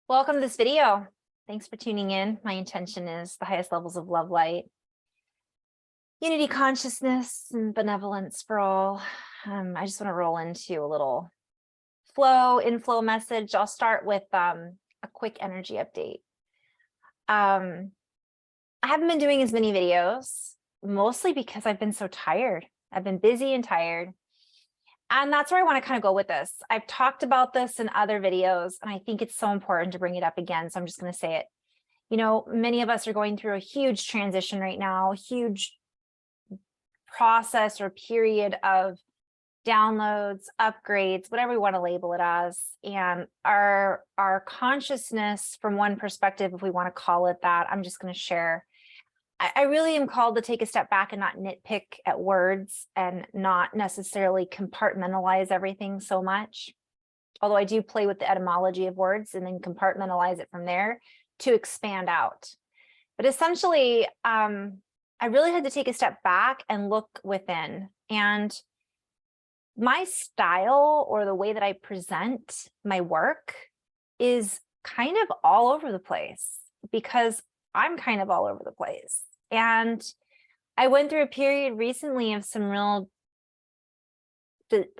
Welcome to this video. Thanks for tuning in. My intention is the highest levels of love, light, unity, consciousness, and benevolence for all. I just want to roll into a little inflow message. I'll start with a quick energy update. I haven't been doing as many videos, mostly because I've been so tired. I've been busy and tired. And that's where I want to kind of go with this. I've talked about this in other videos, and I think it's so important to bring it up again. So I'm just going to say it. You know, many of us are going through a huge transition right now, a huge process or period of downloads, upgrades, whatever we want to label it as. And our consciousness, from one perspective, if we want to call it that, I'm just going to share. I really am called to take a step back and not nitpick at words and not necessarily compartmentalize everything so much. Although I do play with the etymology of words and then compartmentalize it from there to expand out. But essentially, I really had to take a step back and look within. And my style, or the way that I present my work, is kind of all over the place because I'm kind of all over the place. And I went through a period recently of some real,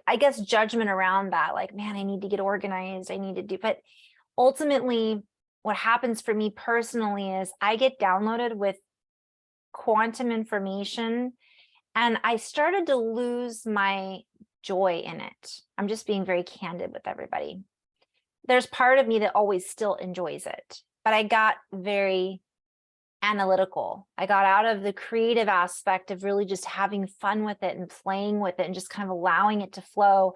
I guess, judgment around that. Like, man, I need to get organized. I need to do, but ultimately what happens for me personally is I get downloaded with quantum information and I started to lose my joy in it. I'm just being very candid with everybody. There's part of me that always still enjoys it, but I got very analytical. I got out of the creative aspect of really just having fun with it and playing with it and just kind of allowing it to flow.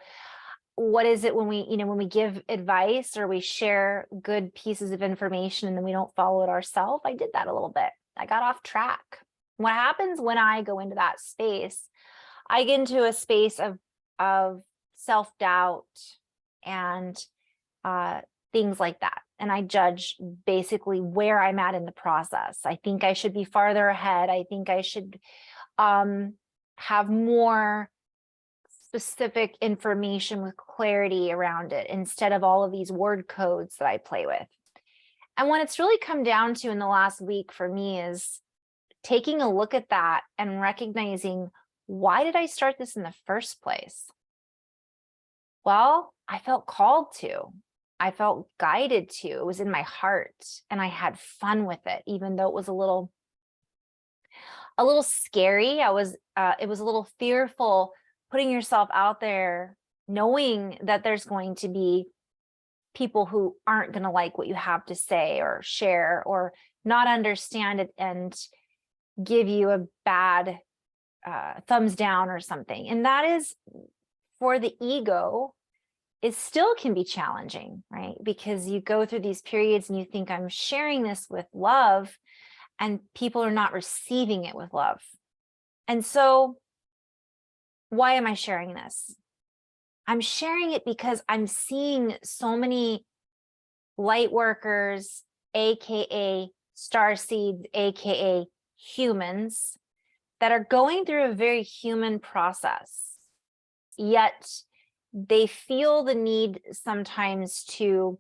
What is it when we give advice or we share good pieces of information and then we don't follow it ourselves? I did that a little bit. I got off track. What happens when I go into that space? I get into a space of self-doubt and things like that. And I judge basically where I'm at in the process. I think I should be farther ahead. I think I should have more specific information with clarity around it instead of all of these word codes that I play with. And what it's really come down to in the last week for me is taking a look at that and recognizing, why did I start this in the first place? Well, I felt called to. I felt guided to. It was in my heart and I had fun with it, even though it was a little scary. It was a little fearful putting yourself out there, knowing that there's going to be people who aren't going to like what you have to say or share or not understand it and give you a bad thumbs down or something. And that is, for the ego, it still can be challenging, right? Because you go through these periods and you think, I'm sharing this with love, and people are not receiving it with love. And so why am I sharing this? I'm sharing it because I'm seeing so many light workers, AKA starseeds, AKA humans, that are going through a very human process, yet they feel the need sometimes to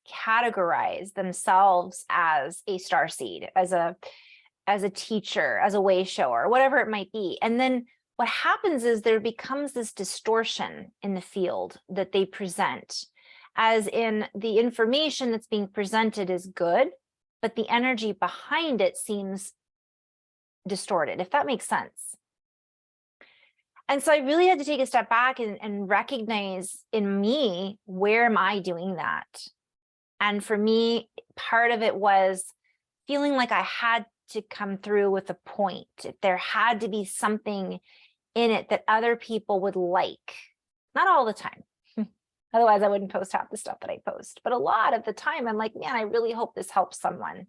categorize themselves as a starseed, as a teacher, as a way shower, whatever it might be. And then what happens is there becomes this distortion in the field that they present, as in the information that's being presented is good, but the energy behind it seems distorted, if that makes sense. And so I really had to take a step back and recognize in me, where am I doing that? And for me, part of it was feeling like I had to come through with a point. There had to be something in it that other people would like. Not all the time. Otherwise, I wouldn't post half the stuff that I post. But a lot of the time, I'm like, man, I really hope this helps someone.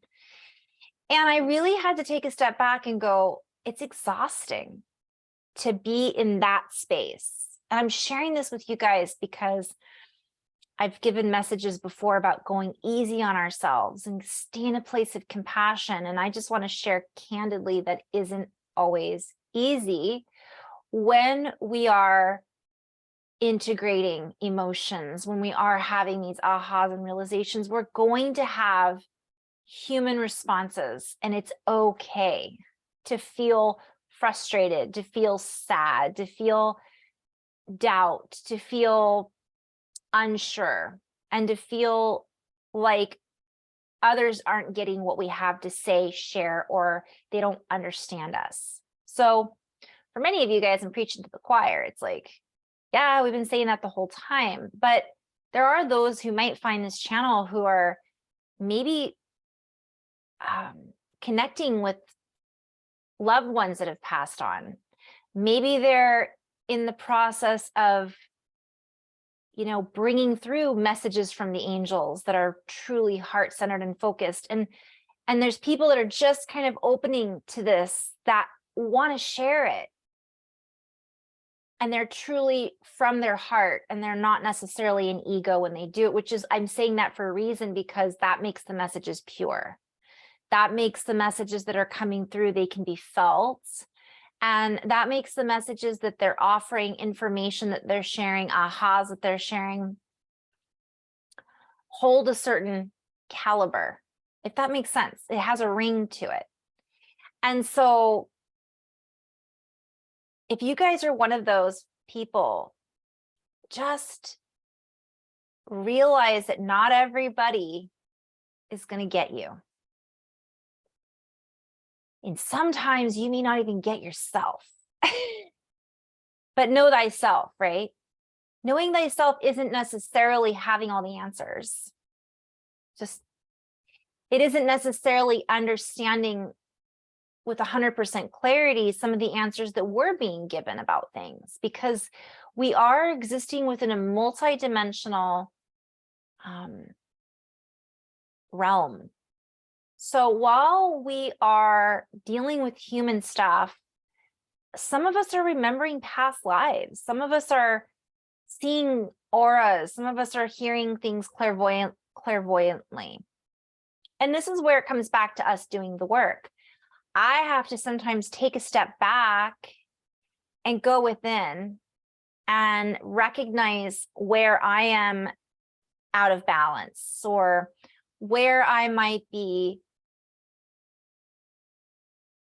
And I really had to take a step back and go, it's exhausting to be in that space. And I'm sharing this with you guys because I've given messages before about going easy on ourselves and stay in a place of compassion. And I just want to share candidly that isn't always easy when we are integrating emotions, when we are having these ahas and realizations, we're going to have human responses, and it's okay to feel frustrated, to feel sad, to feel doubt, to feel unsure, and to feel like others aren't getting what we have to say, share, or they don't understand us. So for many of you guys, I'm preaching to the choir. It's like, yeah, we've been saying that the whole time, but there are those who might find this channel who are maybe connecting with loved ones that have passed on. Maybe they're in the process of, you know, bringing through messages from the angels that are truly heart-centered and focused. And there's people that are just kind of opening to this, that want to share it. And they're truly from their heart, and they're not necessarily an ego when they do it, which is, I'm saying that for a reason, because that makes the messages pure. That makes the messages that are coming through, they can be felt. And that makes the messages that they're offering, information that they're sharing, ahas that they're sharing, hold a certain caliber, if that makes sense. It has a ring to it. And so if you guys are one of those people, just realize that not everybody is going to get you. And sometimes you may not even get yourself. But know thyself, right? Knowing thyself isn't necessarily having all the answers. Just, it isn't necessarily understanding with 100% clarity some of the answers that we're being given about things, because we are existing within a multidimensional realm. So while we are dealing with human stuff, some of us are remembering past lives. Some of us are seeing auras. Some of us are hearing things clairvoyantly. And this is where it comes back to us doing the work. I have to sometimes take a step back and go within and recognize where I am out of balance, or where I might be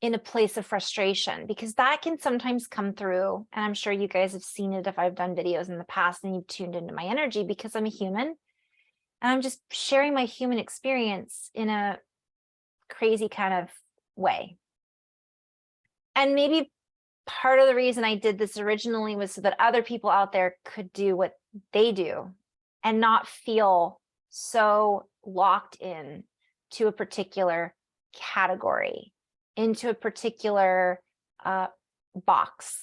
in a place of frustration, because that can sometimes come through. And I'm sure you guys have seen it if I've done videos in the past and you've tuned into my energy, because I'm a human and I'm just sharing my human experience in a crazy kind of way. And maybe part of the reason I did this originally was so that other people out there could do what they do and not feel so locked in to a particular category, into a particular box.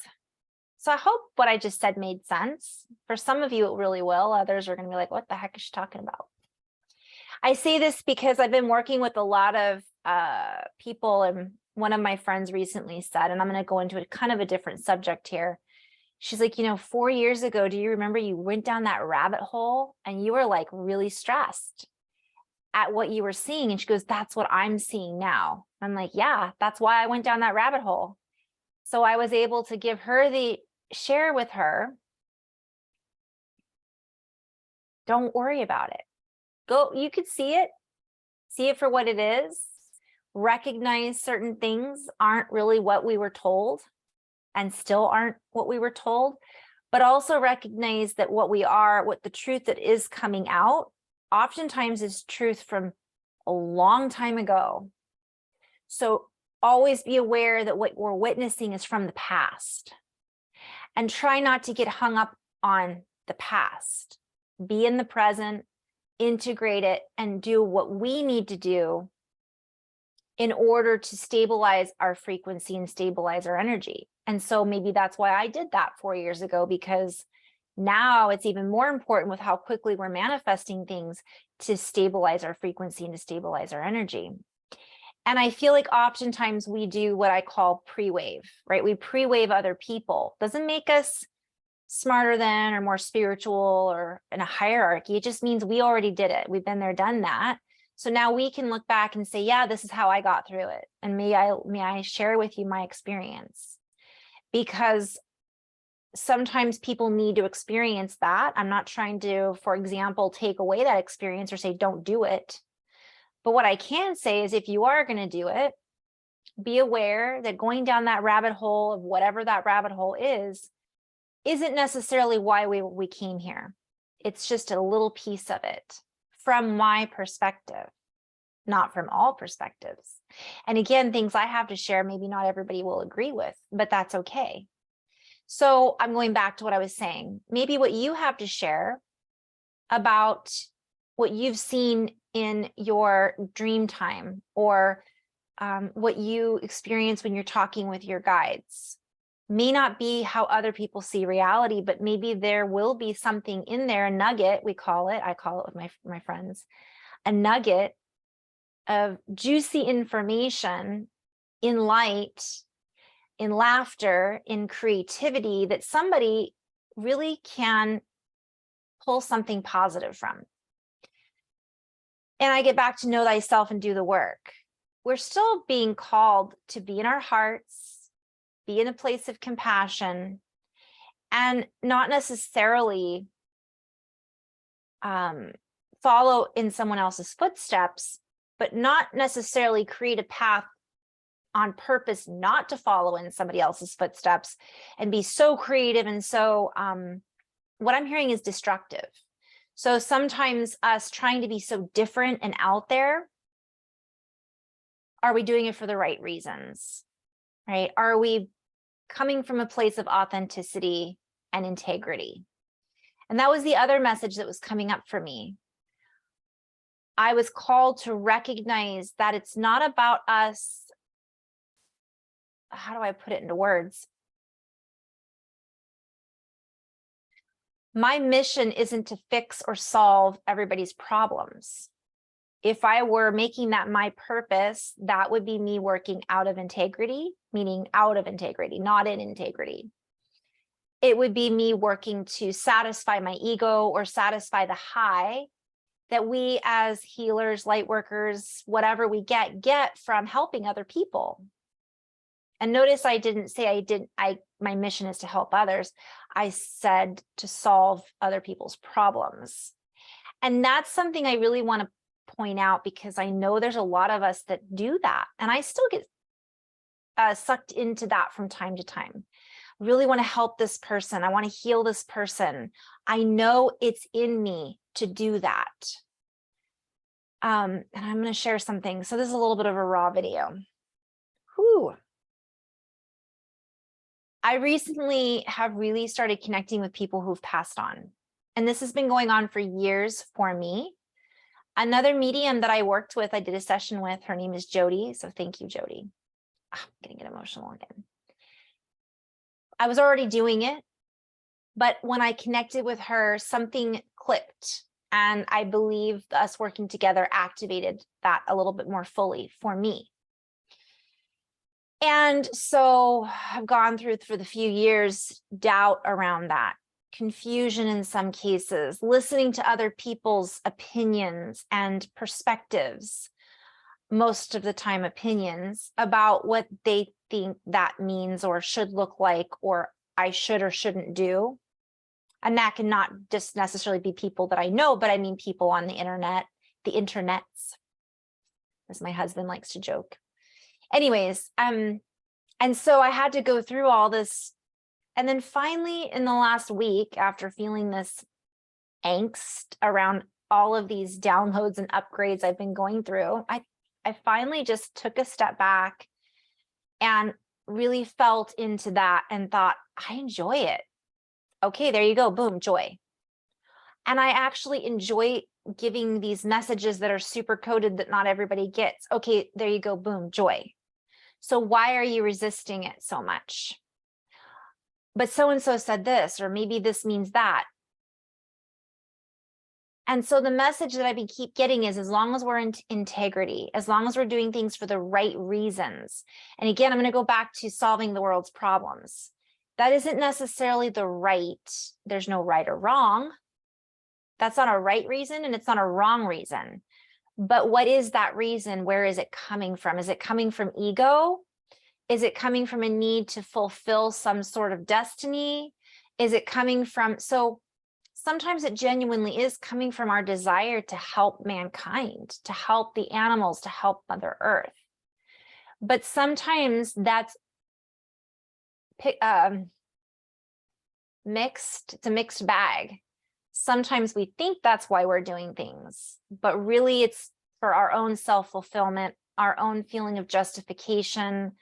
So I hope what I just said made sense. For some of you, it really will. Others are going to be like, what the heck is she talking about? I say this because I've been working with a lot of people, and one of my friends recently said, and I'm going to go into a kind of a different subject here. She's like, you know, 4 years ago, do you remember you went down that rabbit hole and you were like really stressed at what you were seeing? And she goes, that's what I'm seeing now. I'm like, yeah, that's why I went down that rabbit hole. So I was able to give her share with her. Don't worry about it. Go, you could see it for what it is. Recognize certain things aren't really what we were told and still aren't what we were told, but also recognize that what the truth that is coming out oftentimes is truth from a long time ago. So always be aware that what we're witnessing is from the past, and try not to get hung up on the past. Be in the present, integrate it, and do what we need to do in order to stabilize our frequency and stabilize our energy. And so maybe that's why I did that 4 years ago, because now it's even more important with how quickly we're manifesting things to stabilize our frequency and to stabilize our energy. And I feel like oftentimes we do what I call pre-wave, right? We pre-wave other people. Doesn't make us smarter than or more spiritual or in a hierarchy. It just means we already did it. We've been there, done that. So now we can look back and say, yeah, this is how I got through it. And may I share with you my experience. Because sometimes people need to experience that. I'm not trying to, for example, take away that experience or say, don't do it. But what I can say is if you are going to do it, be aware that going down that rabbit hole of whatever that rabbit hole isn't necessarily why we came here. It's just a little piece of it from my perspective, not from all perspectives. And again, things I have to share, maybe not everybody will agree with, but that's okay. So I'm going back to what I was saying. Maybe what you have to share about what you've seen in your dream time, or what you experience when you're talking with your guides, may not be how other people see reality, but maybe there will be something in there, a nugget, I call it with my friends, a nugget of juicy information in light, in laughter, in creativity that somebody really can pull something positive from. And I get back to know thyself and do the work. We're still being called to be in our hearts, be in a place of compassion, and not necessarily follow in someone else's footsteps, but not necessarily create a path on purpose not to follow in somebody else's footsteps and be so creative. And so what I'm hearing is destructive. So sometimes us trying to be so different and out there, are we doing it for the right reasons, right? Are we coming from a place of authenticity and integrity? And that was the other message that was coming up for me. I was called to recognize that it's not about us. How do I put it into words? My mission isn't to fix or solve everybody's problems. If I were making that my purpose, that would be me working out of integrity, meaning out of integrity, not in integrity. It would be me working to satisfy my ego or satisfy the high that we as healers, light workers, whatever we get from helping other people. And notice I didn't say my mission is to help others. I said to solve other people's problems. And that's something I really want to point out, because I know there's a lot of us that do that. And I still get sucked into that from time to time. I really want to help this person. I want to heal this person. I know it's in me to do that. And I'm going to share something. So this is a little bit of a raw video. Whew. I recently have really started connecting with people who've passed on. And this has been going on for years for me. Another medium that I worked with, I did a session with, her name is Jody. So thank you, Jody. I'm going to get emotional again. I was already doing it, but when I connected with her, something clicked. And I believe us working together activated that a little bit more fully for me. And so I've gone through for the few years, doubt around that, confusion in some cases, listening to other people's opinions and perspectives, most of the time opinions about what they think that means or should look like, or I should or shouldn't do. And that can not just necessarily be people that I know, but I mean people on the internet, the internets, as my husband likes to joke. Anyways, and so I had to go through all this. And then finally, in the last week, after feeling this angst around all of these downloads and upgrades I've been going through, I finally just took a step back and really felt into that and thought, I enjoy it. Okay, there you go. Boom, joy. And I actually enjoy giving these messages that are super coded that not everybody gets. Okay, there you go. Boom, joy. So why are you resisting it so much? But so-and-so said this, or maybe this means that. And so the message that I've been keep getting is, as long as we're in integrity, as long as we're doing things for the right reasons. And again, I'm going to go back to solving the world's problems. That isn't necessarily the right. There's no right or wrong. That's not a right reason, and it's not a wrong reason. But what is that reason? Where is it coming from? Is it coming from ego? Is it coming from a need to fulfill some sort of destiny? Is it coming from, so sometimes it genuinely is coming from our desire to help mankind, to help the animals, to help Mother Earth. But sometimes that's mixed, it's a mixed bag. Sometimes we think that's why we're doing things, but really it's for our own self-fulfillment, our own feeling of justification,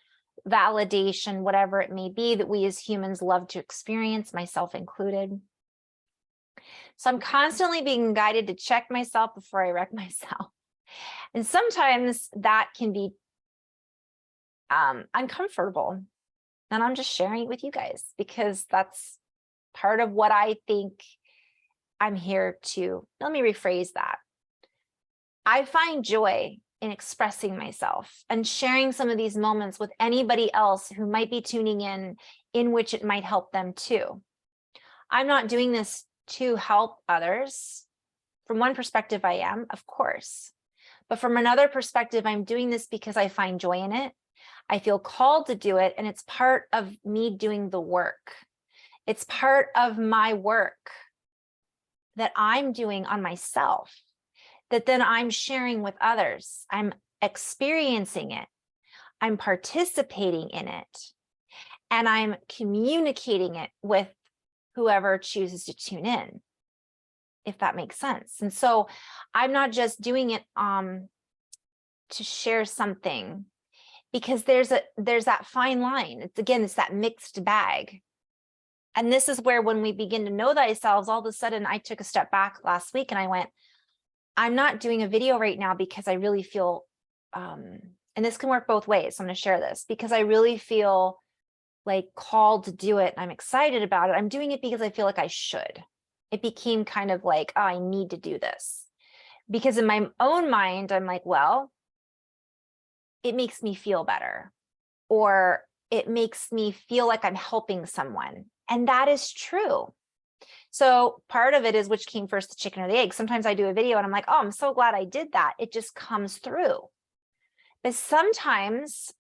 validation, whatever it may be that we as humans love to experience, myself included. So I'm constantly being guided to check myself before I wreck myself. And sometimes that can be uncomfortable. And I'm just sharing it with you guys because that's part of what I think I'm here to. Let me rephrase that. I find joy in expressing myself and sharing some of these moments with anybody else who might be tuning in which it might help them too. I'm not doing this to help others. From one perspective, I am, of course. But from another perspective, I'm doing this because I find joy in it. I feel called to do it, and it's part of me doing the work. It's part of my work that I'm doing on myself, that then I'm sharing with others. I'm experiencing it. I'm participating in it. And I'm communicating it with whoever chooses to tune in, if that makes sense. And so I'm not just doing it to share something, because there's that fine line. It's that mixed bag. And this is where, when we begin to know thyself, all of a sudden I took a step back last week and I went, I'm not doing a video right now because I really feel, and this can work both ways. So I'm going to share this because I really feel like called to do it. And I'm excited about it. I'm doing it because I feel like I should. It became kind of like, oh, I need to do this. Because in my own mind, I'm like, well, it makes me feel better, or it makes me feel like I'm helping someone. And that is true. So part of it is, which came first, the chicken or the egg? Sometimes I do a video and I'm like, oh, I'm so glad I did that. It just comes through. But sometimes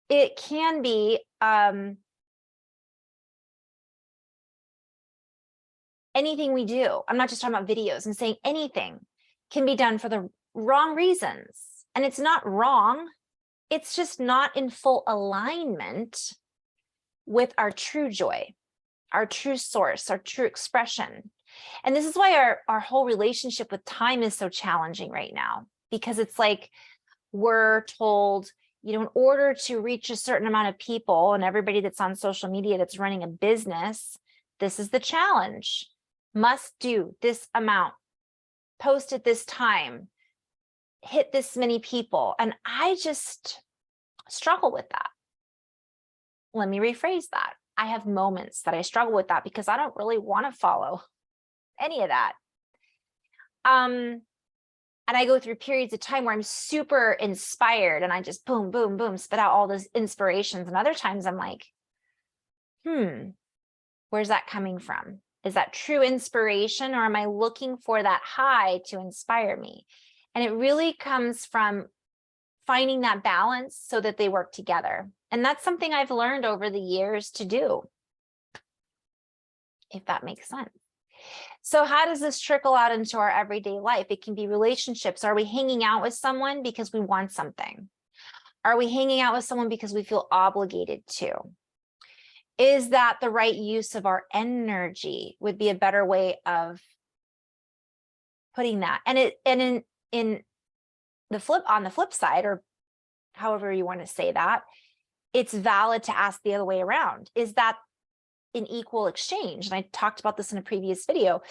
it can be anything we do. I'm not just talking about videos. I'm saying anything can be done for the wrong reasons. And it's not wrong. It's just not in full alignment with our true joy, our true source, our true expression. And this is why our whole relationship with time is so challenging right now, because it's like we're told, you know, in order to reach a certain amount of people, and everybody that's on social media that's running a business, this is the challenge. Must do this amount, post at this time, hit this many people. And I just struggle with that. Let me rephrase that. I have moments that I struggle with that because I don't really want to follow any of that. And I go through periods of time where I'm super inspired and I just boom, boom, boom, spit out all those inspirations. And other times I'm like, where's that coming from? Is that true inspiration, or am I looking for that high to inspire me? And it really comes from finding that balance so that they work together. And that's something I've learned over the years to do, if that makes sense. So how does this trickle out into our everyday life? It can be relationships. Are we hanging out with someone because we want something? Are we hanging out with someone because we feel obligated to? Is that the right use of our energy? Would be a better way of putting that. And in the flip side, or however you want to say that, it's valid to ask the other way around. Is that an equal exchange? And I talked about this in a previous video.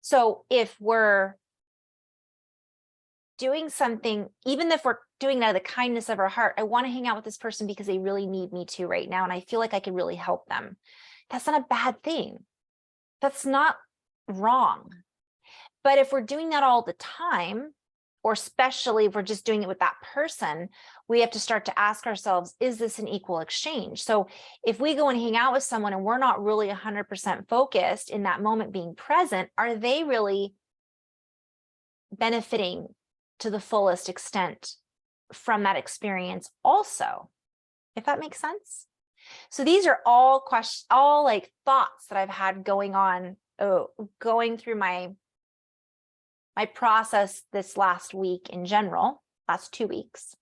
So if we're doing something, even if we're doing it out of the kindness of our heart, I want to hang out with this person because they really need me to right now, and I feel like I can really help them. That's not a bad thing. That's not wrong. But if we're doing that all the time, or especially if we're just doing it with that person, we have to start to ask ourselves, is this an equal exchange? So if we go and hang out with someone and we're not really 100% focused in that moment being present, are they really benefiting to the fullest extent from that experience also? If that makes sense. So these are all questions, all like thoughts that I've had going on, going through my process this last week in general, last 2 weeks.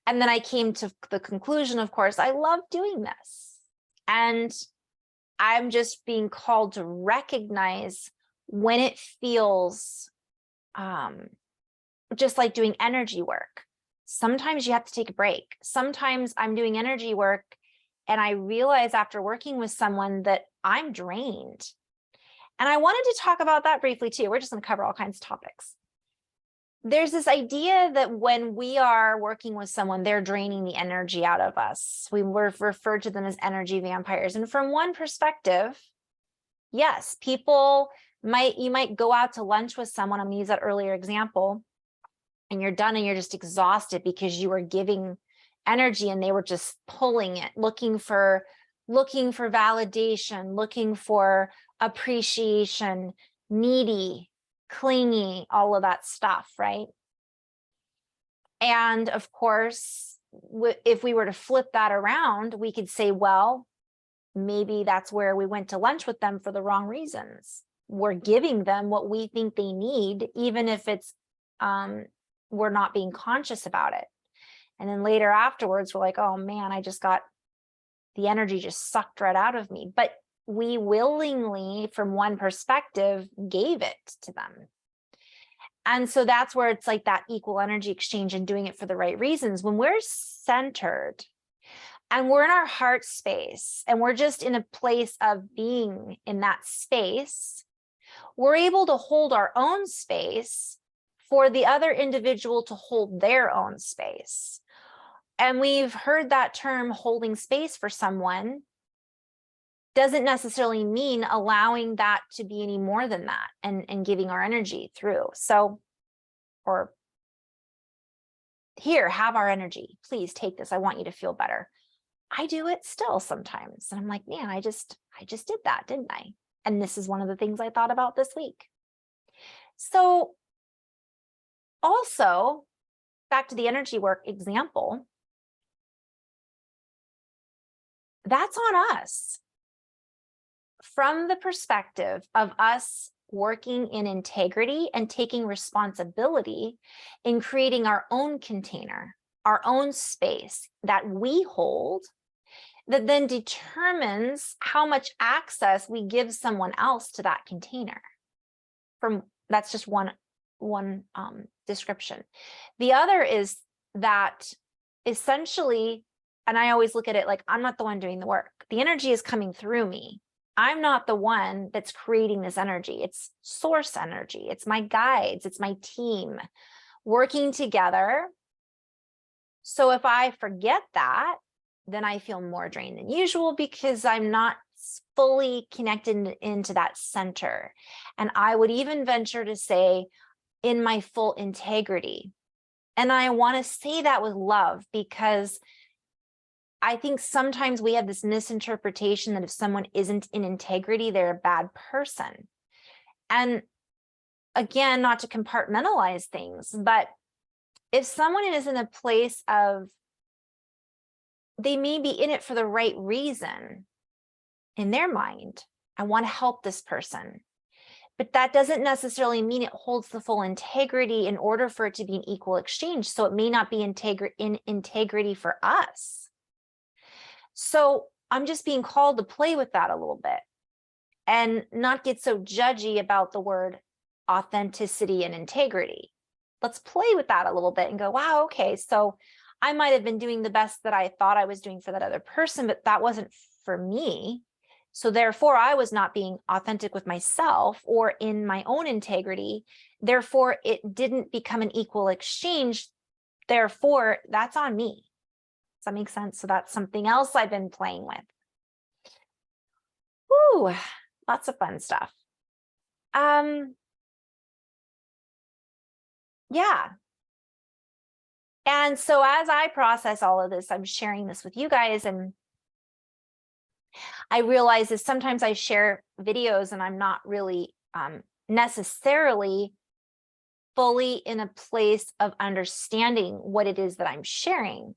And then I came to the conclusion, of course, I love doing this. And I'm just being called to recognize when it feels just like doing energy work. Sometimes you have to take a break. Sometimes I'm doing energy work and I realize after working with someone that I'm drained. And I wanted to talk about that briefly too. We're just going to cover all kinds of topics. There's this idea that when we are working with someone, they're draining the energy out of us. We were referred to them as energy vampires. And from one perspective, yes, you might go out to lunch with someone. I'm going to use that earlier example, and you're done and you're just exhausted because you were giving energy and they were just pulling it, looking for validation, looking for appreciation, needy, clingy, all of that stuff, right? And of course, if we were to flip that around, we could say, well, maybe that's where we went to lunch with them for the wrong reasons. We're giving them what we think they need, even if it's we're not being conscious about it. And then later afterwards, we're like, oh man, I just got the energy just sucked right out of me. But we willingly, from one perspective, gave it to them. And so that's where it's like that equal energy exchange and doing it for the right reasons. When we're centered and we're in our heart space and we're just in a place of being in that space, we're able to hold our own space for the other individual to hold their own space. And we've heard that term, holding space for someone, doesn't necessarily mean allowing that to be any more than that and giving our energy through. So, or here, have our energy. Please take this. I want you to feel better. I do it still sometimes. And I'm like, man, I just did that, didn't I? And this is one of the things I thought about this week. So also, back to the energy work example, that's on us. From the perspective of us working in integrity and taking responsibility in creating our own container, our own space that we hold, that then determines how much access we give someone else to that container. That's just one description. The other is that essentially, and I always look at it like, I'm not the one doing the work. The energy is coming through me. I'm not the one that's creating this energy. It's source energy. It's my guides. It's my team working together. So if I forget that, then I feel more drained than usual because I'm not fully connected into that center. And I would even venture to say in my full integrity. And I want to say that with love, because I think sometimes we have this misinterpretation that if someone isn't in integrity, they're a bad person. And again, not to compartmentalize things, but if someone is in a place of, they may be in it for the right reason in their mind, I want to help this person. But that doesn't necessarily mean it holds the full integrity in order for it to be an equal exchange. So it may not be in integrity for us. So I'm just being called to play with that a little bit and not get so judgy about the word authenticity and integrity. Let's play with that a little bit and go, wow, okay, so I might have been doing the best that I thought I was doing for that other person, but that wasn't for me. So therefore, I was not being authentic with myself or in my own integrity. Therefore, it didn't become an equal exchange. Therefore, that's on me. Does that make sense? So that's something else I've been playing with. Woo, lots of fun stuff. Yeah. And so as I process all of this, I'm sharing this with you guys, and I realize that sometimes I share videos and I'm not really necessarily fully in a place of understanding what it is that I'm sharing.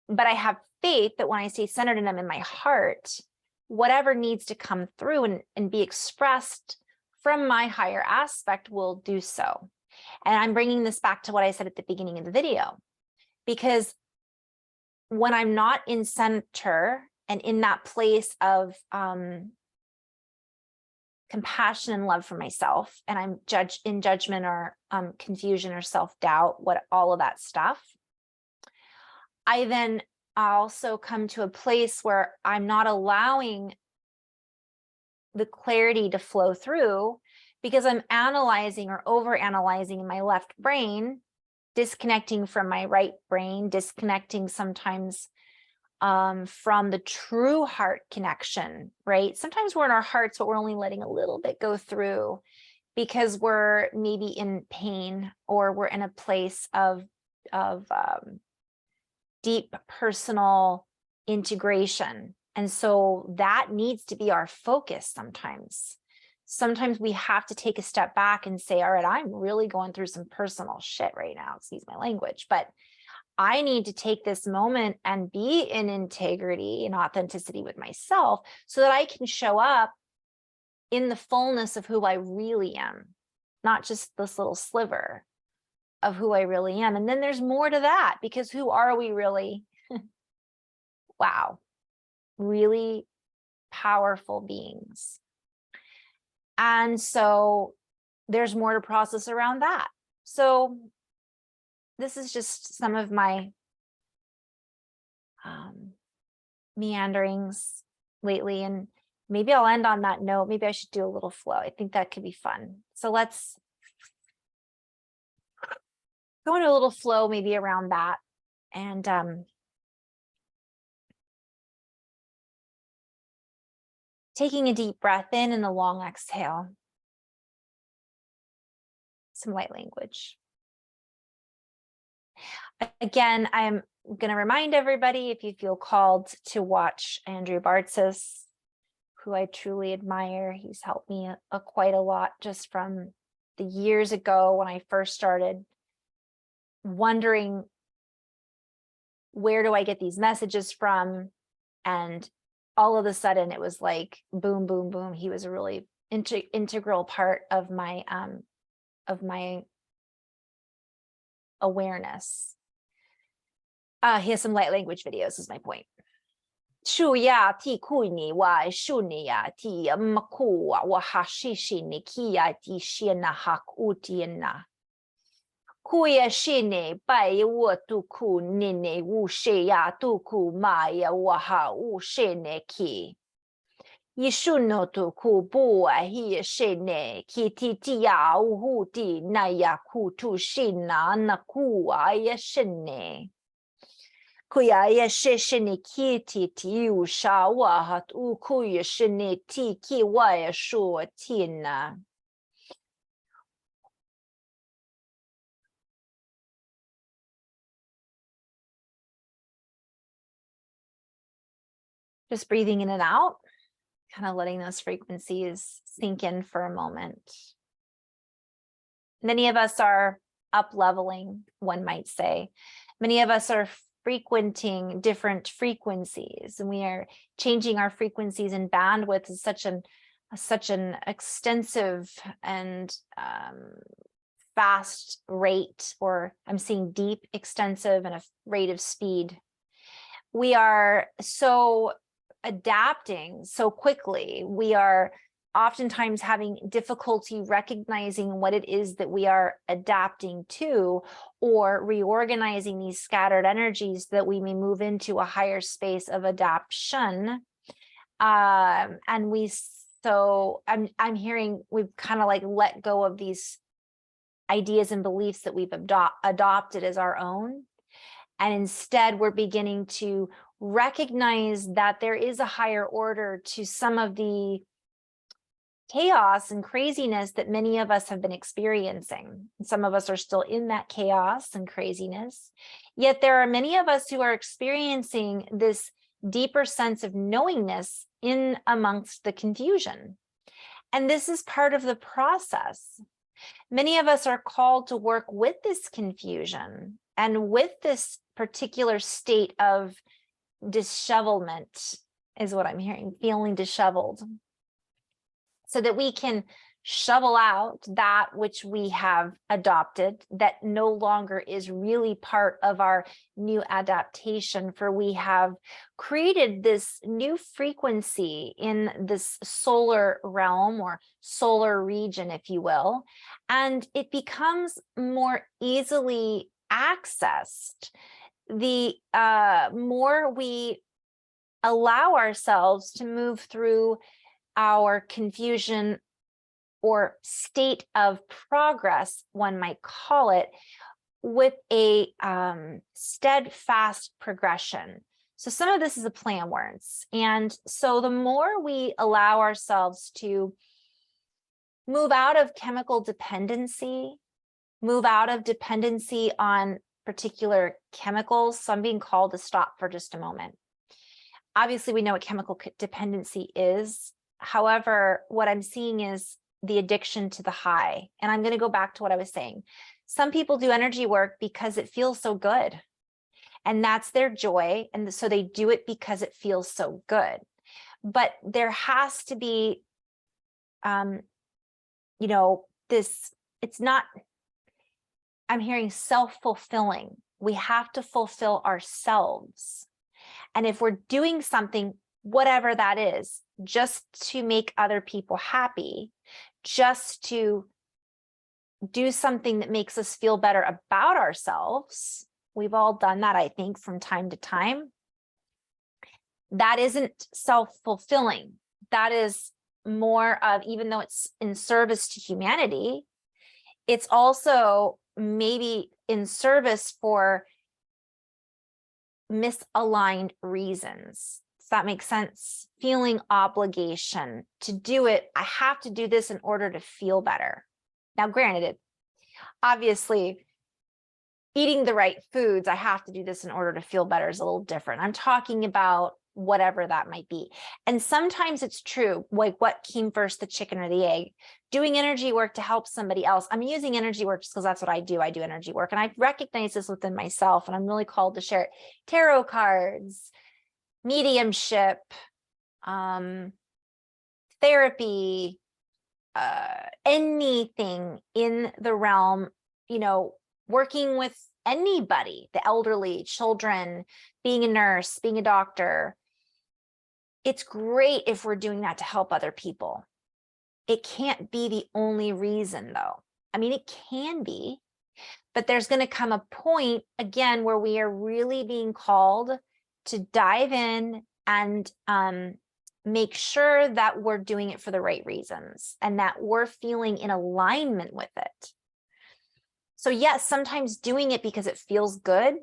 but I have faith that when I stay centered in them in my heart, whatever needs to come through and be expressed from my higher aspect will do so. And I'm bringing this back to what I said at the beginning of the video, because when I'm not in center and in that place of compassion and love for myself, and I'm in judgment or confusion or self-doubt, all of that stuff, I then also come to a place where I'm not allowing the clarity to flow through because I'm analyzing or over-analyzing in my left brain, disconnecting from my right brain, disconnecting sometimes from the true heart connection, right? Sometimes we're in our hearts, but we're only letting a little bit go through because we're maybe in pain or we're in a place of deep personal integration. And so that needs to be our focus sometimes. Sometimes we have to take a step back and say, all right, I'm really going through some personal shit right now, excuse my language, but I need to take this moment and be in integrity and authenticity with myself so that I can show up in the fullness of who I really am, not just this little sliver of who I really am. And then there's more to that, because who are we really? Wow, really powerful beings. And so there's more to process around that. So this is just some of my meanderings lately, and maybe I'll end on that note. Maybe I should do a little flow. I think that could be fun. So let's go into a little flow maybe around that. And taking a deep breath in and a long exhale. Some light language. Again, I'm going to remind everybody, if you feel called to watch Andrew Bartzis, who I truly admire. He's helped me quite a lot just from the years ago when I first started wondering, where do I get these messages from? And all of a sudden it was like, boom, boom, boom. He was a really integral part of my awareness. He has some light language videos, is my point. Shuya ti kuni wa shunia ti makua wa hashishi nikia ti shina hak utiena. Kuya shine bai wo tuku nine wu sheya tuku maya waha u shine ki. Yishuno tuku bua hi shine ki titia uhuti naya kutu shina nakua yashine. Kuya yashine kiti tiu shawa hat u kuya shine ti ki waya shua tina. Just breathing in and out, kind of letting those frequencies sink in for a moment. Many of us are up-leveling, one might say. Many of us are frequenting different frequencies, and we are changing our frequencies and bandwidth at such an extensive and fast rate, or I'm seeing deep, extensive, and a rate of speed. We are so adapting so quickly. We are oftentimes having difficulty recognizing what it is that we are adapting to, or reorganizing these scattered energies that we may move into a higher space of adaptation. And I'm hearing we've kind of like let go of these ideas and beliefs that we've adopted as our own. And instead, we're beginning to recognize that there is a higher order to some of the chaos and craziness that many of us have been experiencing. Some of us are still in that chaos and craziness. Yet there are many of us who are experiencing this deeper sense of knowingness in amongst the confusion. And this is part of the process. Many of us are called to work with this confusion and with this particular state of dishevelment is what I'm hearing, feeling disheveled, so that we can shovel out that which we have adopted that no longer is really part of our new adaptation, for we have created this new frequency in this solar realm or solar region, if you will, and it becomes more easily accessed the more we allow ourselves to move through our confusion or state of progress, one might call it, with a steadfast progression. So some of this is a play on words. And so the more we allow ourselves to move out of chemical dependency, move out of dependency on particular chemicals. So I'm being called to stop for just a moment. Obviously, we know what chemical dependency is. However, what I'm seeing is the addiction to the high. And I'm going to go back to what I was saying. Some people do energy work because it feels so good. And that's their joy. And so they do it because it feels so good. But there has to be, this, it's not, I'm hearing self-fulfilling. We have to fulfill ourselves. And if we're doing something, whatever that is, just to make other people happy, just to do something that makes us feel better about ourselves, we've all done that, I think, from time to time. That isn't self-fulfilling. That is more of, even though it's in service to humanity, it's also maybe in service for misaligned reasons. Does that make sense? Feeling obligation to do it. I have to do this in order to feel better. Now, granted, obviously, eating the right foods, I have to do this in order to feel better is a little different. I'm talking about whatever that might be. And sometimes it's true, like what came first, the chicken or the egg? Doing energy work to help somebody else. I'm using energy work just because that's what I do. I do energy work. And I recognize this within myself, and I'm really called to share it. Tarot cards, mediumship, therapy, anything in the realm, working with anybody, the elderly, children, being a nurse, being a doctor. It's great if we're doing that to help other people. It can't be the only reason, though. I mean, it can be, but there's going to come a point, again, where we are really being called to dive in and make sure that we're doing it for the right reasons and that we're feeling in alignment with it. So yes, sometimes doing it because it feels good.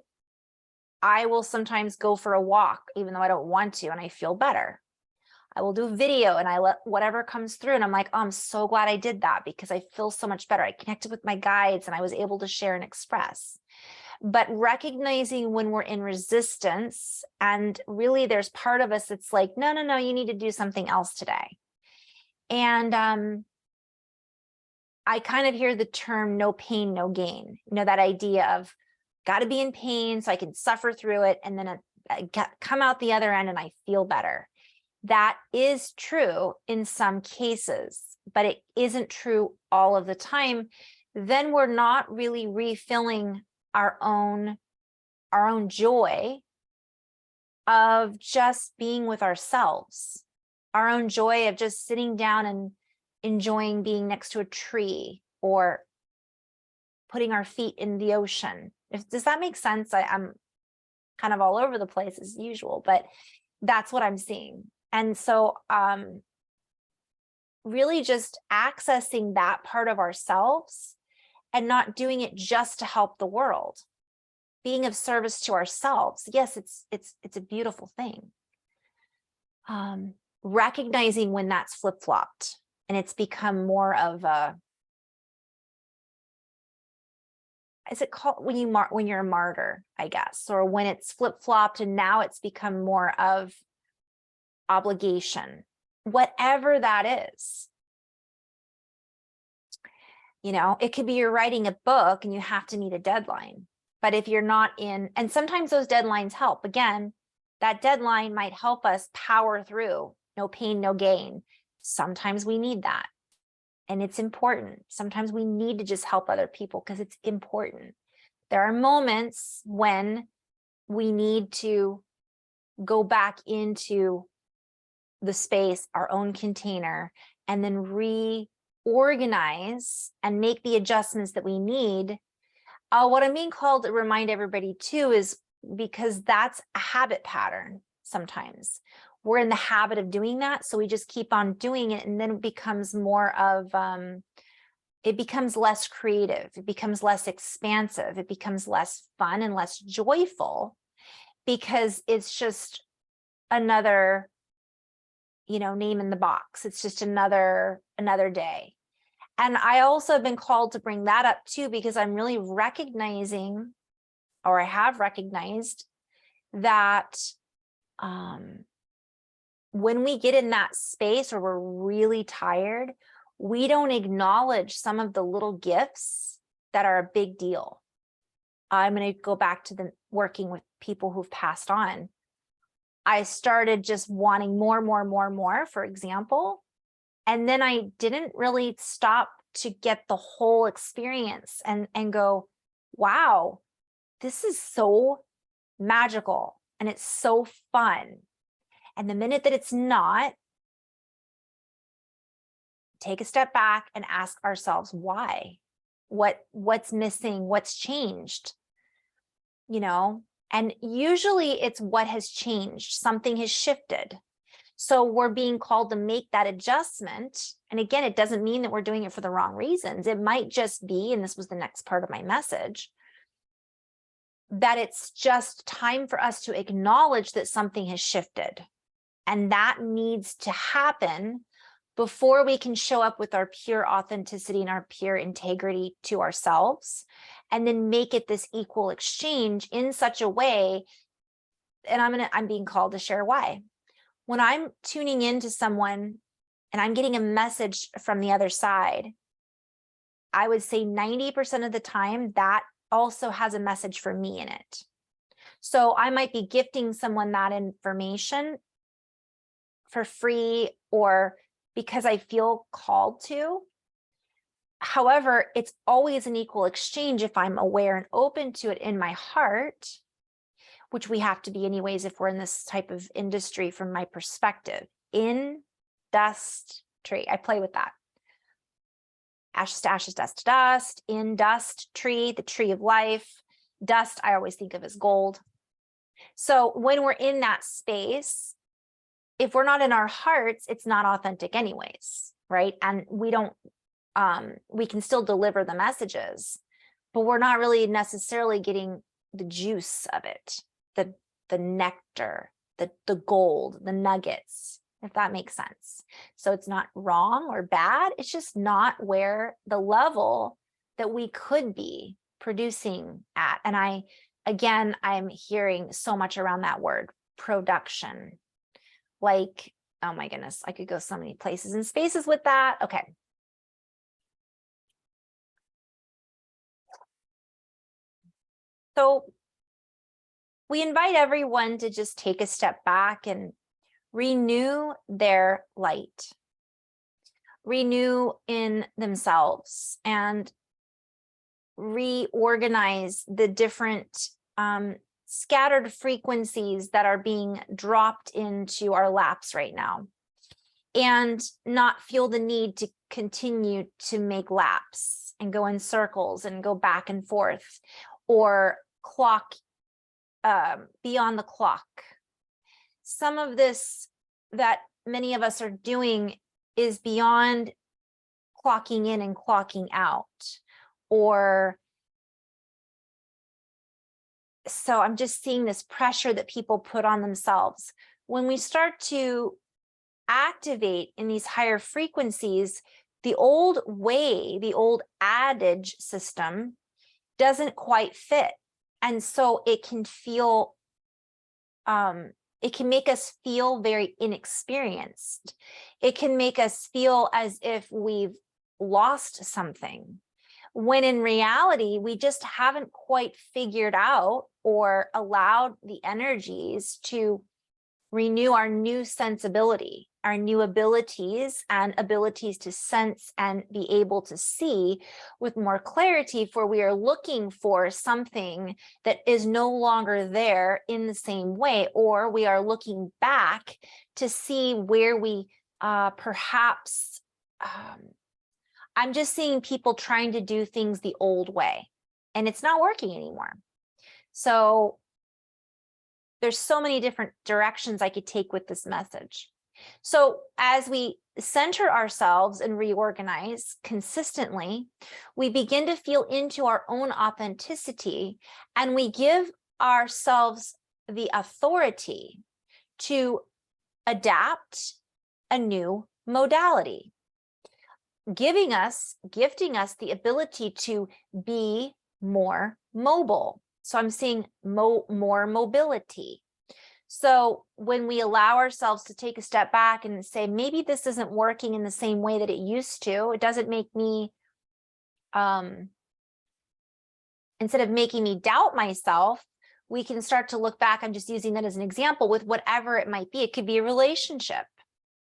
I will sometimes go for a walk, even though I don't want to, and I feel better. I will do a video and I let whatever comes through, and I'm like, oh, I'm so glad I did that because I feel so much better. I connected with my guides and I was able to share and express. But recognizing when we're in resistance, and really there's part of us that's like, no, you need to do something else today. And I kind of hear the term no pain, no gain. That idea of got to be in pain so I can suffer through it, and then I come out the other end and I feel better. That is true in some cases, but it isn't true all of the time. Then we're not really refilling our own joy of just being with ourselves, our own joy of just sitting down and enjoying being next to a tree or putting our feet in the ocean. Does that make sense? I'm kind of all over the place as usual, but that's what I'm seeing. And so really just accessing that part of ourselves and not doing it just to help the world, being of service to ourselves. Yes, it's a beautiful thing. Recognizing when that's flip-flopped and it's become more of a, is it called when you're a martyr, I guess, or when it's flip-flopped and now it's become more of obligation, whatever that is. It could be you're writing a book and you have to meet a deadline. But if you're not in, and sometimes those deadlines help. Again, that deadline might help us power through. No pain, no gain. Sometimes we need that. And it's important. Sometimes we need to just help other people because it's important. There are moments when we need to go back into the space, our own container, and then reorganize and make the adjustments that we need. What I'm being called to remind everybody too is because that's a habit pattern. Sometimes we're in the habit of doing that, so we just keep on doing it, and then it becomes more of it becomes less creative, it becomes less expansive, it becomes less fun and less joyful, because it's just another, name in the box. It's just another day. And I also have been called to bring that up too, because I'm really recognizing, or I have recognized, that when we get in that space or we're really tired, we don't acknowledge some of the little gifts that are a big deal. I'm going to go back to the working with people who've passed on. I started just wanting more, for example. And then I didn't really stop to get the whole experience and go, wow, this is so magical and it's so fun. And the minute that it's not, take a step back and ask ourselves why. What's missing? What's changed? And usually it's what has changed. Something has shifted. So we're being called to make that adjustment. And again, it doesn't mean that we're doing it for the wrong reasons. It might just be, and this was the next part of my message, that it's just time for us to acknowledge that something has shifted. And that needs to happen before we can show up with our pure authenticity and our pure integrity to ourselves, and then make it this equal exchange in such a way. And I'm being called to share why. When I'm tuning into someone and I'm getting a message from the other side, I would say 90% of the time that also has a message for me in it. So I might be gifting someone that information for free or because I feel called to. However, it's always an equal exchange if I'm aware and open to it in my heart, which we have to be anyways if we're in this type of industry from my perspective. In, dust, tree. I play with that. Ashes to ashes, dust to dust. In, dust, tree, the tree of life. Dust, I always think of as gold. So when we're in that space, if we're not in our hearts, it's not authentic anyways, right? And we don't, we can still deliver the messages, but we're not really necessarily getting the juice of it, the nectar, the gold, the nuggets, if that makes sense. So it's not wrong or bad. It's just not where the level that we could be producing at. And I'm hearing so much around that word, production. Like, oh my goodness, I could go so many places and spaces with that. Okay. So we invite everyone to just take a step back and renew their light, renew in themselves, and reorganize the different scattered frequencies that are being dropped into our laps right now, and not feel the need to continue to make laps and go in circles and go back and forth or clock beyond the clock. Some of this that many of us are doing is beyond clocking in and clocking out, or so I'm just seeing this pressure that people put on themselves. When we start to activate in these higher frequencies, the old way, the old adage system doesn't quite fit. And so it can feel, it can make us feel very inexperienced. It can make us feel as if we've lost something. when in reality, we just haven't quite figured out or allowed the energies to renew our new sensibility, our new abilities and abilities to sense and be able to see with more clarity, for we are looking for something that is no longer there in the same way, or we are looking back to see where we perhaps, I'm just seeing people trying to do things the old way, and it's not working anymore. So there's so many different directions I could take with this message. So as we center ourselves and reorganize consistently, we begin to feel into our own authenticity, and we give ourselves the authority to adapt a new modality, gifting us the ability to be more mobile. So I'm seeing more mobility. So when we allow ourselves to take a step back and say, maybe this isn't working in the same way that it used to, it doesn't make me, instead of making me doubt myself, we can start to look back. I'm just using that as an example with whatever it might be. It could be a relationship.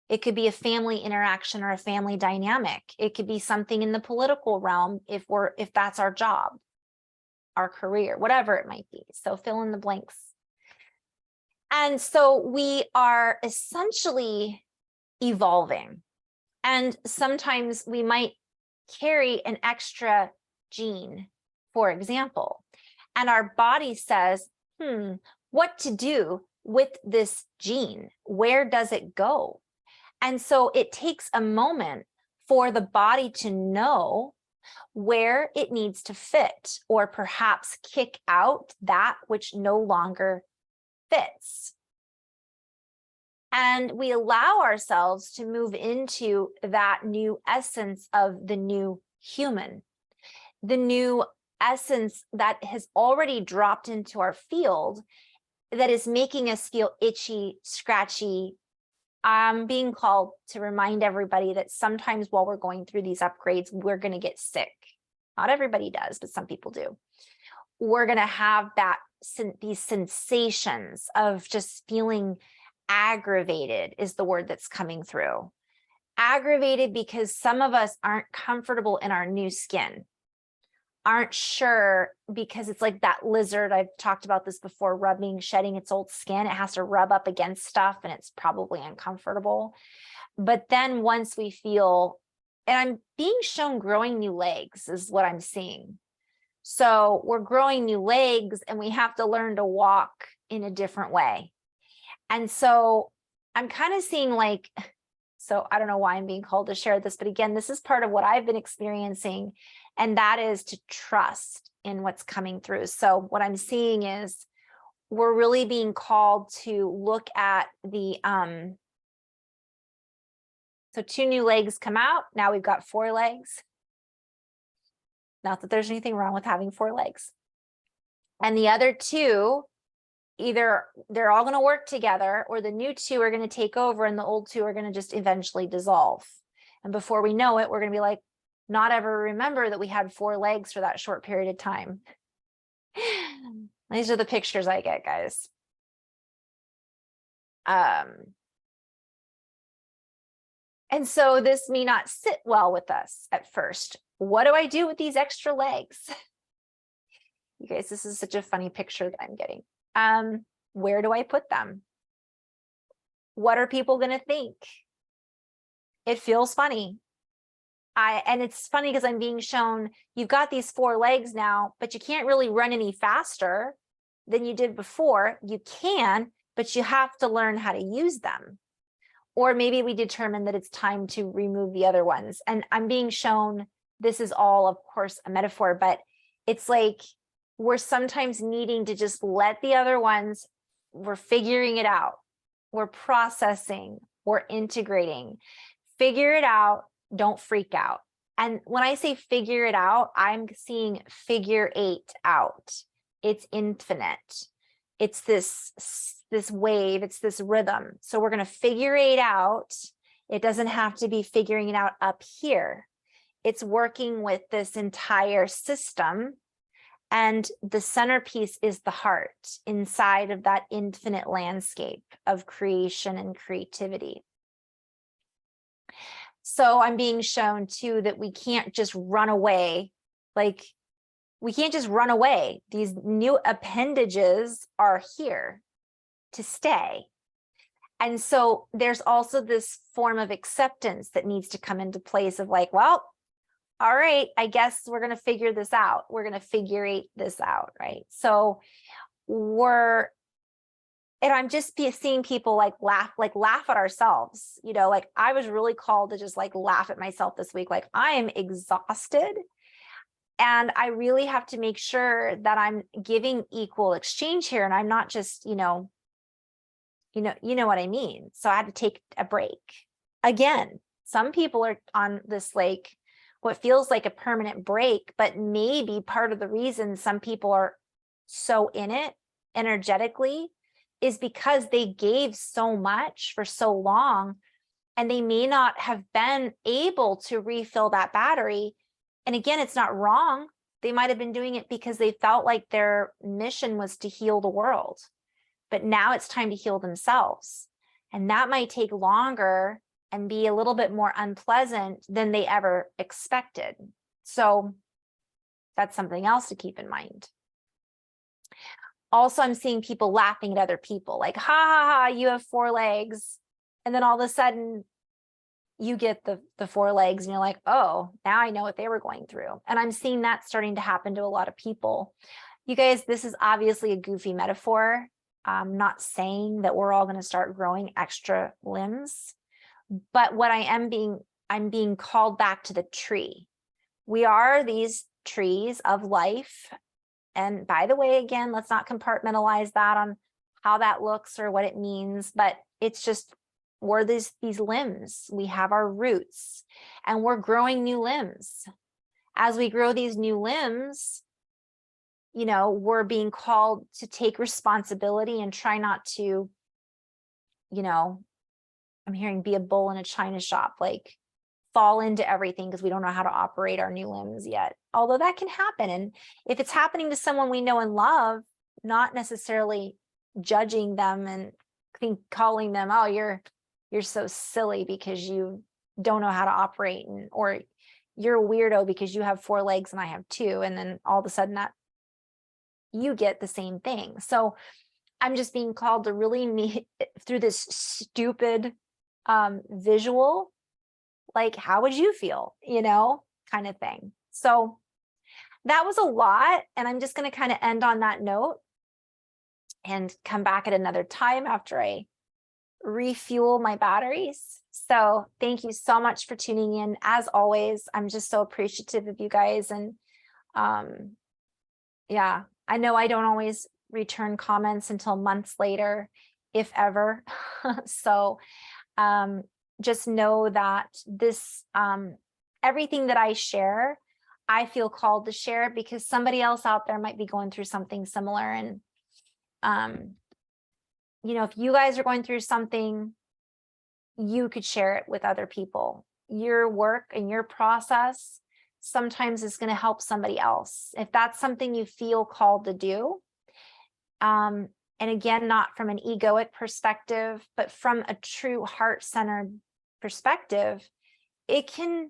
It could be a family interaction or a family dynamic. It could be something in the political realm if that's our job, our career, whatever it might be. So fill in the blanks. And so we are essentially evolving. And sometimes we might carry an extra gene, for example, and our body says, what to do with this gene? Where does it go? And so it takes a moment for the body to know where it needs to fit, or perhaps kick out that which no longer fits. And we allow ourselves to move into that new essence of the new human, the new essence that has already dropped into our field, that is making us feel itchy, scratchy. I'm being called to remind everybody that sometimes while we're going through these upgrades, we're going to get sick. Not everybody does, but some people do. We're going to have these sensations of just feeling aggravated is the word that's coming through. Aggravated because some of us aren't comfortable in our new skin, aren't sure, because it's like that lizard. I've talked about this before, shedding its old skin. It has to rub up against stuff and it's probably uncomfortable. But then once we feel, and I'm being shown growing new legs is what I'm seeing. So we're growing new legs and we have to learn to walk in a different way. And so I'm kind of seeing like, so I don't know why I'm being called to share this, but again, this is part of what I've been experiencing, and that is to trust in what's coming through. So what I'm seeing is we're really being called to look at the, so 2 new legs come out. Now we've got 4 legs. Not that there's anything wrong with having 4 legs. And the other 2, either they're all going to work together, or the new 2 are going to take over and the old 2 are going to just eventually dissolve. And before we know it, we're going to be like, not ever remember that we had 4 legs for that short period of time. These are the pictures I get, guys. And so this may not sit well with us at first. What do I do with these extra legs? You guys, this is such a funny picture that I'm getting. Where do I put them? What are people going to think? It feels funny. And it's funny because I'm being shown you've got these 4 legs now, but you can't really run any faster than you did before. You can, but you have to learn how to use them. Or maybe we determine that it's time to remove the other ones. And I'm being shown, this is all, of course, a metaphor, but it's like we're sometimes needing to just let the other ones, we're figuring it out. We're processing, we're integrating. Figure it out, don't freak out. And when I say figure it out, I'm seeing figure 8 out. It's infinite. It's this wave, it's this rhythm. So we're going to figure it out. It doesn't have to be figuring it out up here. it's working with this entire system. And the centerpiece is the heart inside of that infinite landscape of creation and creativity. So I'm being shown too that we can't just run away. Like, we can't just run away. These new appendages are here to stay. And so there's also this form of acceptance that needs to come into place of like, well, all right, I guess we're going to figure this out. We're going to figure this out, right? So and I'm just seeing people like laugh at ourselves, you know, like I was really called to just like laugh at myself this week. Like I am exhausted and I really have to make sure that I'm giving equal exchange here. And I'm not just, you know what I mean? So I had to take a break. Again, some people are on this like what feels like a permanent break, but maybe part of the reason some people are so in it energetically is because they gave so much for so long and they may not have been able to refill that battery. And again, it's not wrong. They might have been doing it because they felt like their mission was to heal the world, but now it's time to heal themselves. And that might take longer and be a little bit more unpleasant than they ever expected. So that's something else to keep in mind. Also, I'm seeing people laughing at other people like, ha ha ha, you have 4 legs. And then all of a sudden you get the 4 legs and you're like, oh, now I know what they were going through. And I'm seeing that starting to happen to a lot of people. You guys, this is obviously a goofy metaphor. I'm not saying that we're all going to start growing extra limbs, but what I'm being called back to the tree. We are these trees of life. And by the way, again, let's not compartmentalize that on how that looks or what it means, but it's just, we're these limbs. We have our roots and we're growing new limbs. As we grow these new limbs, you know, we're being called to take responsibility and try not to, you know, I'm hearing be a bull in a china shop, like fall into everything because we don't know how to operate our new limbs yet. Although that can happen. And if it's happening to someone we know and love, not necessarily judging them and calling them, oh, you're so silly because you don't know how to operate, or you're a weirdo because you have 4 legs and I have 2. And then all of a sudden that you get the same thing. So I'm just being called to really meet through this stupid visual, like, how would you feel, you know, kind of thing. So that was a lot. And I'm just going to kind of end on that note and come back at another time after I refuel my batteries. So thank you so much for tuning in. As always, I'm just so appreciative of you guys. And yeah, I know I don't always return comments until months later, if ever. So just know that this, everything that I share, I feel called to share because somebody else out there might be going through something similar. And, you know, if you guys are going through something, you could share it with other people. Your work and your process sometimes is going to help somebody else. If that's something you feel called to do, and again, not from an egoic perspective, but from a true heart-centered perspective, it can,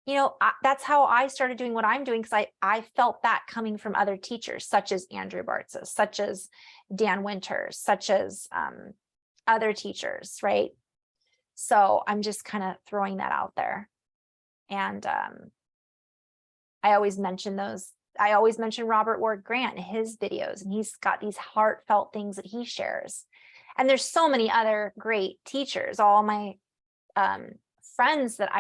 you know, that's how I started doing what I'm doing, because I felt that coming from other teachers, such as Andrew Bartzis, such as Dan Winters, such as other teachers, right? So I'm just kind of throwing that out there. And I always mention those. I always mention Robert Ward Grant in his videos, and he's got these heartfelt things that he shares. And there's so many other great teachers, all my friends that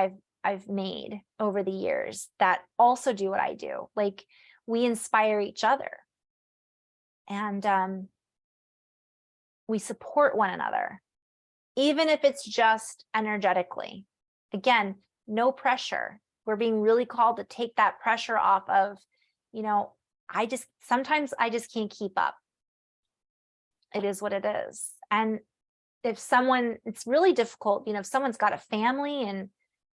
I've made over the years that also do what I do. Like, we inspire each other, and we support one another, even if it's just energetically. Again, no pressure. We're being really called to take that pressure off of, you know, sometimes I just can't keep up. It is what it is. And if someone, it's really difficult, you know, if someone's got a family and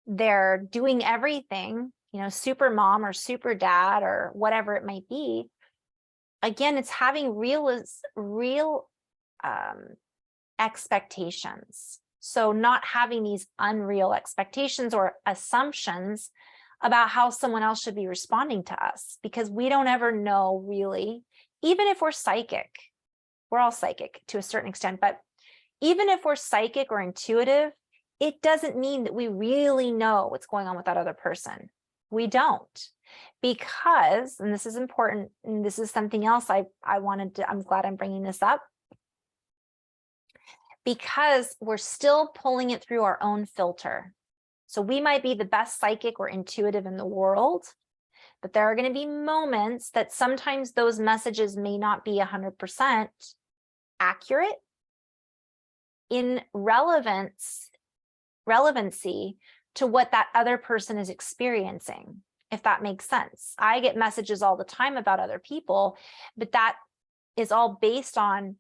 they're doing everything, super mom or super dad or whatever it might be. Again, it's having real expectations. So not having these unreal expectations or assumptions about how someone else should be responding to us, because we don't ever know really, even if we're psychic. We're all psychic to a certain extent, but even if we're psychic or intuitive, it doesn't mean that we really know what's going on with that other person. We don't, because, and this is important, and this is something else I'm glad I'm bringing this up, because we're still pulling it through our own filter. So we might be the best psychic or intuitive in the world, but there are going to be moments that sometimes those messages may not be 100% accurate in relevancy to what that other person is experiencing, if that makes sense. I get messages all the time about other people, but that is all based on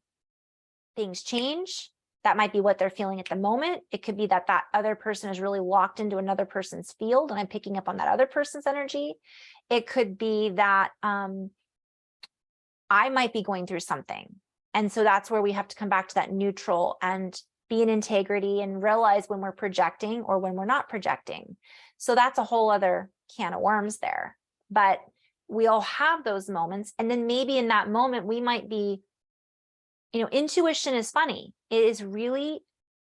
things change. That might be what they're feeling at the moment. It could be that that other person is really locked into another person's field and I'm picking up on that other person's energy. It could be that I might be going through something. And so that's where we have to come back to that neutral and be in integrity and realize when we're projecting or when we're not projecting. So that's a whole other can of worms there. But we all have those moments. And then maybe in that moment, we might be, intuition is funny. It is really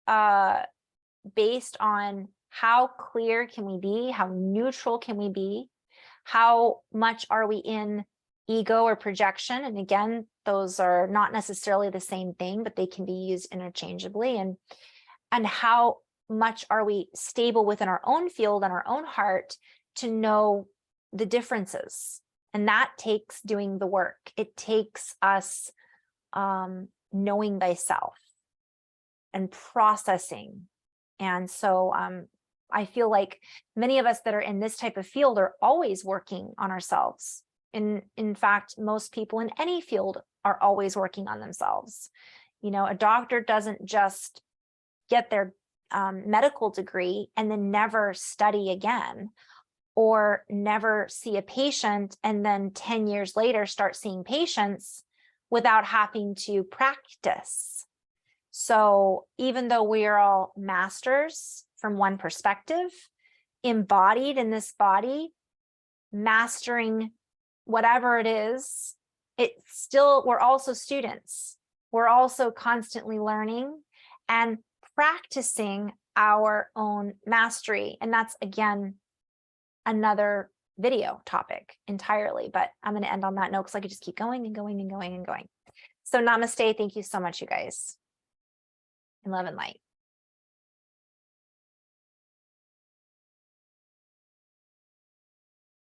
based on how clear can we be, how neutral can we be, how much are we in ego or projection. And again, those are not necessarily the same thing, but they can be used interchangeably. And how much are we stable within our own field and our own heart to know the differences. And that takes doing the work. It takes us knowing thyself and processing. And so I feel like many of us that are in this type of field are always working on ourselves. In fact, most people in any field are always working on themselves. A doctor doesn't just get their medical degree and then never study again, or never see a patient and then 10 years later start seeing patients without having to practice. So even though we are all masters from one perspective, embodied in this body, mastering whatever it is, we're also students. We're also constantly learning and practicing our own mastery. And that's, again, another video topic entirely, but I'm going to end on that note because I could just keep going and going and going and going. So namaste. Thank you so much, you guys. In love and light.